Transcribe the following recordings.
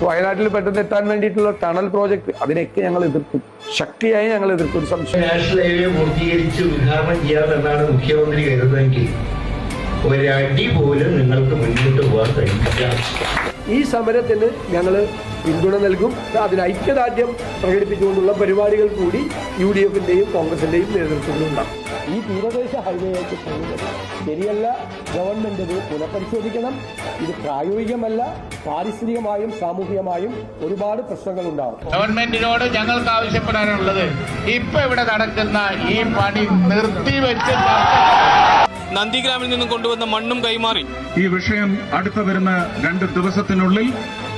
വയനാട്ടിൽ പെട്ടെന്ന് എത്താൻ വേണ്ടിയിട്ടുള്ള ടണൽ പ്രോജക്ട് അതിനെയൊക്കെ ഞങ്ങൾ എതിർത്തു, ശക്തിയായി ഞങ്ങൾ എതിർത്തു. ഒരു സംശയം, നാഷണൽ ഹൈവേ പൂർത്തീകരിച്ച് ഉദ്ഘാടനം ചെയ്യാമെന്നാണ് മുഖ്യമന്ത്രി കരുതുന്നതെങ്കിൽ ഒരടി പോലും നിങ്ങൾക്ക് മുന്നോട്ട് പോകാൻ കഴിയില്ല. ഈ സമരത്തിന് ഞങ്ങൾ പിന്തുണ നൽകും. അതിന് ഐക്യദാർഢ്യം പ്രകടിപ്പിച്ചുകൊണ്ടുള്ള പരിപാടികൾ കൂടി UDF-ന്റെയും കോൺഗ്രസിന്റെയും നേതൃത്വത്തിലുണ്ടാകും. ഈ തീരദേശ ഹൈവേയിലേക്ക് പോകുന്നത് ശരിയല്ല. ഗവൺമെന്റ് ഇത് പുനഃപരിശോധിക്കണം. ഇത് പ്രായോഗികമല്ല. പാരിസ്ഥിതികമായും സാമൂഹികമായും ഒരുപാട് പ്രശ്നങ്ങളുണ്ടാവും. ഗവൺമെന്റിനോട് ഞങ്ങൾക്ക് ആവശ്യപ്പെടാനുള്ളത് ഇപ്പൊ ഇവിടെ നടക്കുന്ന ഈ പണി നിർത്തിവെച്ച് നന്ദിഗ്രാമിൽ നിന്നും കൊണ്ടുവന്ന മണ്ണും കൈമാറി ഈ വിഷയം അടുത്ത വരുന്ന 2 ദിവസത്തിനുള്ളിൽ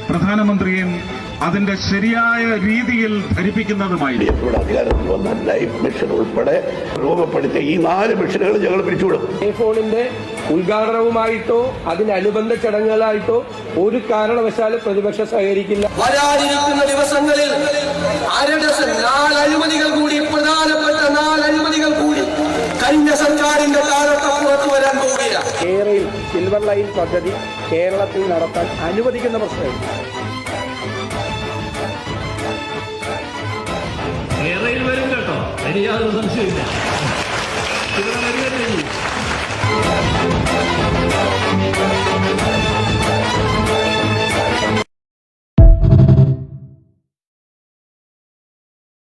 പ്രധാനമന്ത്രിയും അതിന്റെ ശരിയായ രീതിയിൽ ധരിപ്പിക്കുന്നതുമായിരിക്കും. അധികാരത്തിൽ വന്ന ലൈഫ് മിഷൻ ഉൾപ്പെടെ രൂപപ്പെടുത്തിയ ഈ 4 മിഷനുകൾ ഞങ്ങൾ പിരിച്ചുവിടും. ഫോണിന്റെ ഉദ്ഘാടനവുമായിട്ടോ അതിനനുബന്ധ ചടങ്ങുകളായിട്ടോ ഒരു കാരണവശാലും പ്രതിപക്ഷം സഹകരിക്കില്ല. വരാനിരിക്കുന്ന ദിവസങ്ങളിൽ 4 അഴിമതികൾ കൂടി, പ്രധാനപ്പെട്ട 4 അഴിമതികൾ കൂടി കഴിഞ്ഞ സർക്കാരിന്റെ കാലത്ത് പുറത്തു വരാൻ പോവുകയാണ്. കേരളയിൽ സിൽവർ ലൈൻ പദ്ധതി കേരളത്തിൽ നടത്താൻ അനുവദിക്കുന്ന പ്രശ്നമില്ല. കേരളയിൽ വരും കേട്ടോ, എനിക്ക് യാതൊരു സംശയമില്ല.